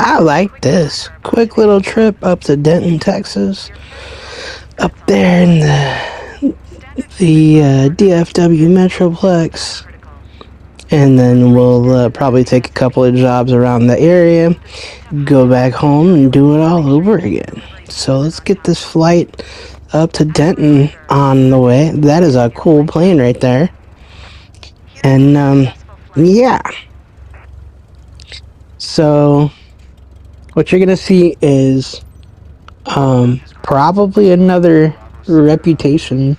I like this. Quick little trip up to Denton, Texas. Up there in the DFW Metroplex. And then we'll probably take a couple of jobs around the area, go back home, and do it all over again. So let's get this flight up to Denton on the way. That is a cool plane right there. And, yeah. So what you're going to see is probably another reputation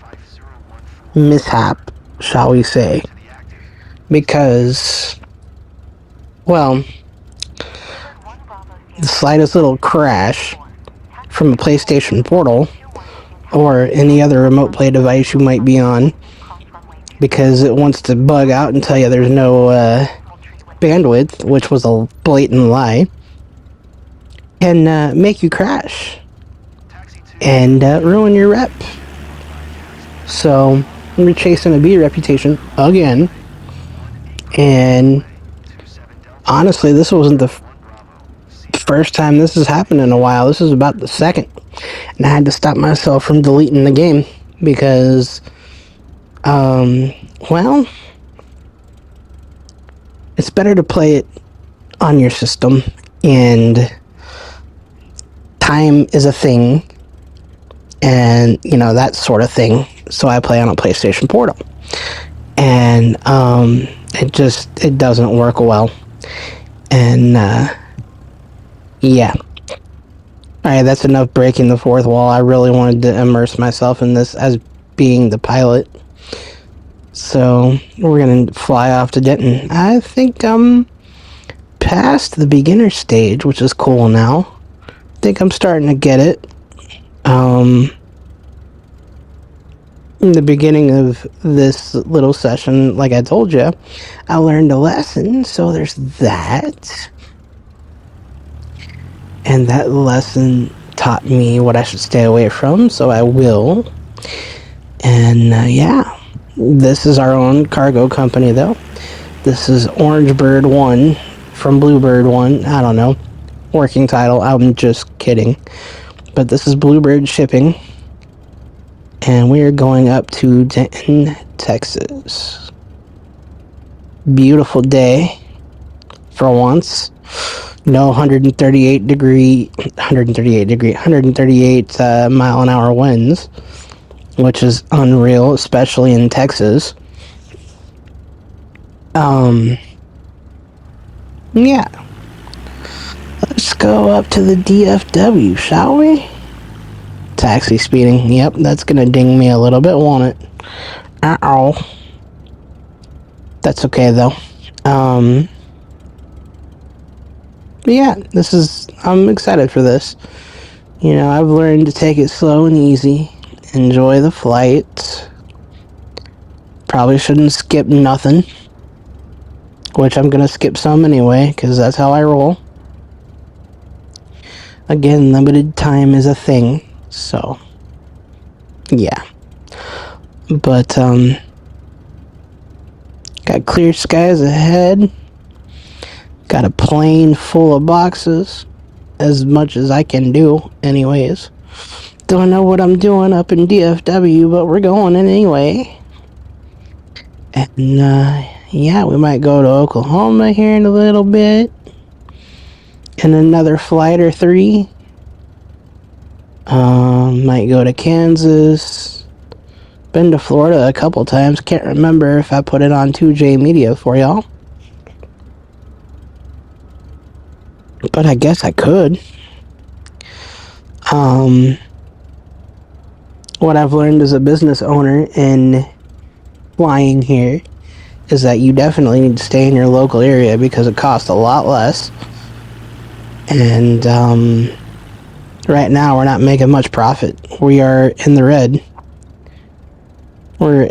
mishap, shall we say. Because, well, the slightest little crash from a PlayStation Portal or any other remote play device you might be on, because it wants to bug out and tell you there's no bandwidth, which was a blatant lie, can make you crash and ruin your rep. So we're chasing a B reputation again. And honestly, this wasn't the first time this has happened in a while. This is about the second. And I had to stop myself from deleting the game because, well, it's better to play it on your system, and time is a thing, and, you know, that sort of thing. So I play on a PlayStation Portal. And, it doesn't work well. And, yeah. Alright, that's enough breaking the fourth wall. I really wanted to immerse myself in this as being the pilot. So, we're gonna fly off to Denton. I think I'm past the beginner stage, which is cool now. I think I'm starting to get it. In the beginning of this little session, like I told you, I learned a lesson, so there's that. And that lesson taught me what I should stay away from, so I will. And, yeah, this is our own cargo company, though. This is Orange Bird 1 from Bluebird 1. I don't know. Working title. I'm just kidding. But this is Bluebird Shipping. And we're going up to Denton, Texas. Beautiful day for once. No 138 mile an hour winds, which is unreal, especially in Texas. Yeah. Let's go up to the DFW, shall we? Taxi speeding. Yep, that's gonna ding me a little bit, won't it? Uh-oh. That's okay, though. Yeah, I'm excited for this. You know, I've learned to take it slow and easy. Enjoy the flight. Probably shouldn't skip nothing. Which I'm gonna skip some anyway, because that's how I roll. Again, limited time is a thing. So, yeah. But, got clear skies ahead. Got a plane full of boxes. As much as I can do, anyways. Don't know what I'm doing up in DFW, but we're going anyway. And, yeah, we might go to Oklahoma here in a little bit. And another flight or 3. Might go to Kansas. Been to Florida a couple times. Can't remember if I put it on 2J Media for y'all. But I guess I could. What I've learned as a business owner in flying here is that you definitely need to stay in your local area because it costs a lot less. And, right now, we're not making much profit. We are in the red. We're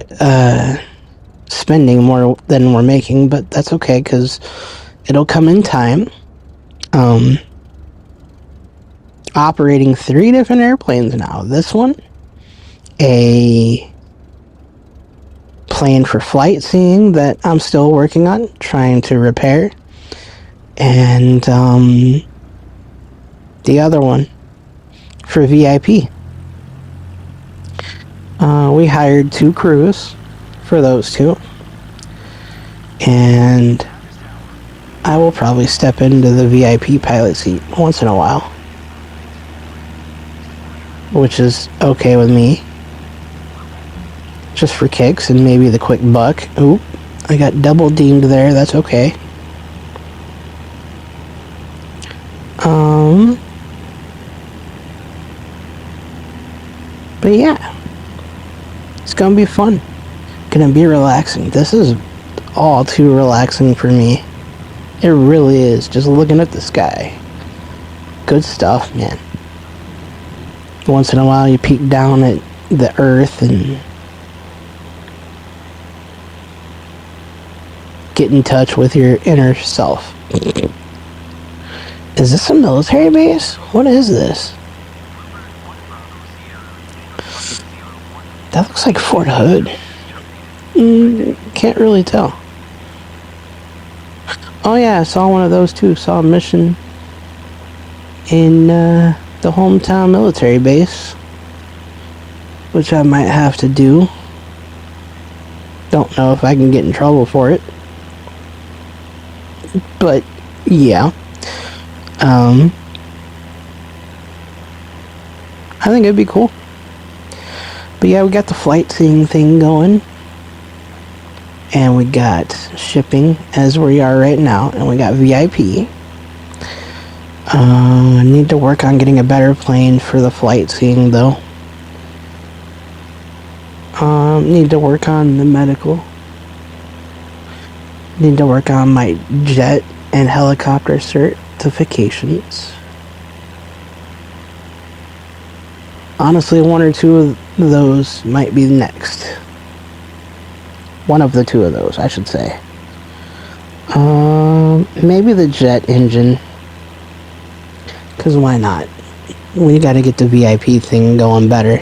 spending more than we're making, but that's okay because it'll come in time. Operating 3 different airplanes now. This one, a plane for flight seeing that I'm still working on, trying to repair. And, the other one for VIP. We hired 2 crews for those 2. And I will probably step into the VIP pilot seat once in a while, which is okay with me. Just for kicks and maybe the quick buck. Oop, I got double deemed there, that's okay. But yeah, it's gonna be fun. Gonna be relaxing. This is all too relaxing for me. It really is. Just looking at the sky. Good stuff, man. Once in a while you peek down at the earth and get in touch with your inner self. Is this a military base? What is this? That looks like Fort Hood. Can't really tell. Oh yeah, I saw one of those too. Saw a mission in the hometown military base, which I might have to do. Don't know if I can get in trouble for it. But yeah. I think it'd be cool. But yeah, we got the flight seeing thing going. And we got shipping as we are right now. And we got VIP. I need to work on getting a better plane for the flight seeing though. Need to work on the medical. Need to work on my jet and helicopter certifications. Honestly, 1 or 2 of those might be next. One of the 2 of those, I should say. Maybe the jet engine. Because why not? We gotta get the VIP thing going better.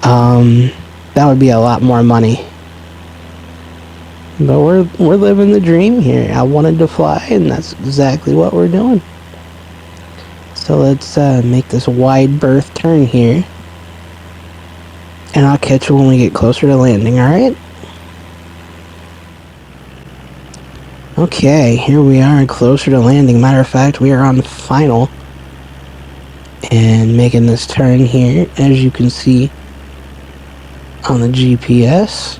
That would be a lot more money. But we're living the dream here. I wanted to fly, and that's exactly what we're doing. So let's make this wide berth turn here. And I'll catch you when we get closer to landing, alright? Okay, here we are closer to landing. Matter of fact, we are on final. And making this turn here, as you can see on the GPS.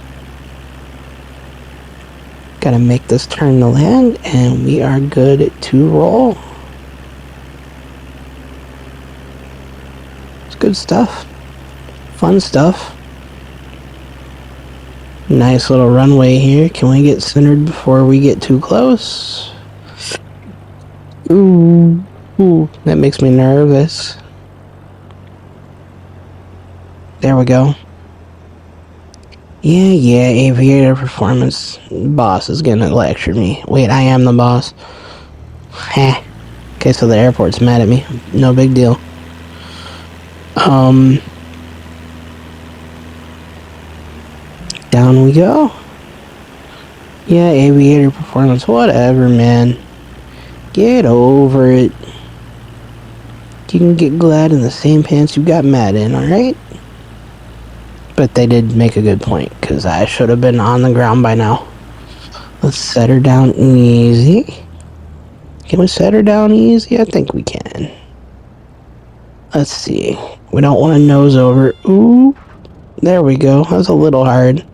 Gotta make this turn to land, and we are good to roll. It's good stuff. Fun stuff. Nice little runway here. Can we get centered before we get too close? Ooh, that makes me nervous. There we go. Yeah, aviator performance. Boss is gonna lecture me. Wait, I am the boss. Heh. Okay, so the airport's mad at me. No big deal. Down we go. Yeah, aviator performance. Whatever, man. Get over it. You can get glad in the same pants you got mad in, alright? But they did make a good point, because I should have been on the ground by now. Let's set her down easy. Can we set her down easy? I think we can. Let's see. We don't want to nose over. Ooh. There we go. That was a little hard.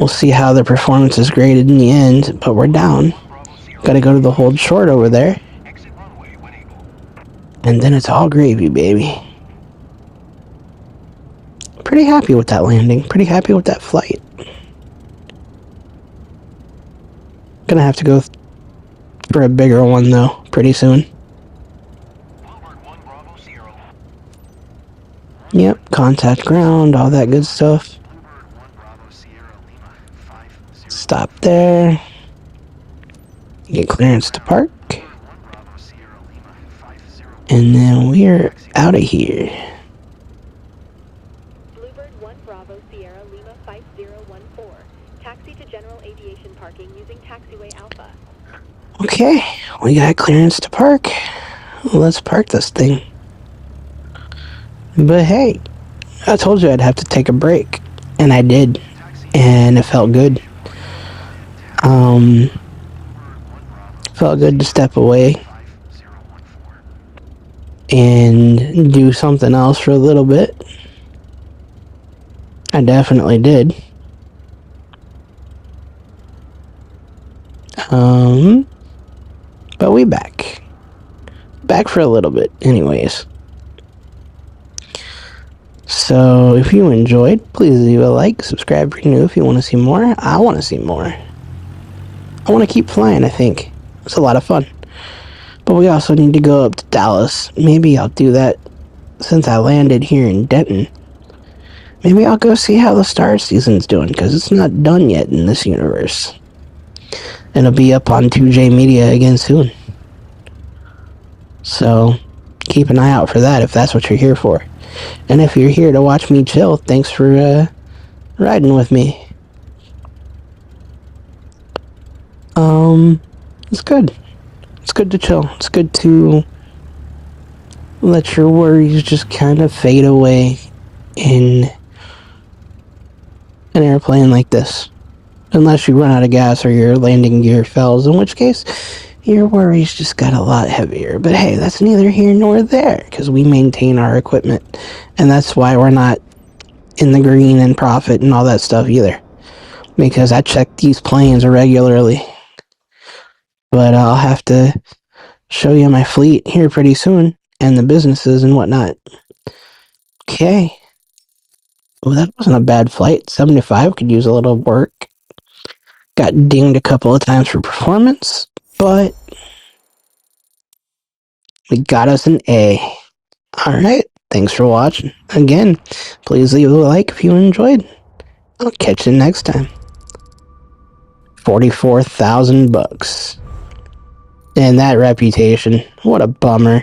We'll see how the performance is graded in the end, but we're down. Gotta go to the hold short over there. And then it's all gravy, baby. Pretty happy with that landing. Pretty happy with that flight. Gonna have to go for a bigger one, though, pretty soon. Yep, contact ground, all that good stuff. Stop there. Get clearance to park. And then we're out of here. Bluebird 1 Bravo Sierra Lima 5014. Taxi to general aviation parking using taxiway Alpha. Okay, we got clearance to park. let's park this thing. But hey, I told you I'd have to take a break, and I did, and it felt good. Felt good to step away and do something else for a little bit. I definitely did. But we back. Back for a little bit, anyways. So, if you enjoyed, please leave a like, subscribe if you're new if you want to see more. I want to see more. I want to keep flying, I think. It's a lot of fun. But we also need to go up to Dallas. Maybe I'll do that since I landed here in Denton. Maybe I'll go see how the Star Season's doing, because it's not done yet in this universe. And it'll be up on 2J Media again soon. So, keep an eye out for that if that's what you're here for. And if you're here to watch me chill, thanks for riding with me. It's good. It's good to chill. It's good to let your worries just kind of fade away in an airplane like this. Unless you run out of gas or your landing gear fails, in which case your worries just got a lot heavier. But hey, that's neither here nor there, because we maintain our equipment. And that's why we're not in the green and profit and all that stuff either. Because I check these planes regularly. But I'll have to show you my fleet here pretty soon, and the businesses and whatnot. Okay. Well, that wasn't a bad flight. 75 could use a little work. Got dinged a couple of times for performance, but we got us an A. Alright, thanks for watching. Again, please leave a like if you enjoyed. I'll catch you next time. 44,000 bucks. And that reputation, what a bummer.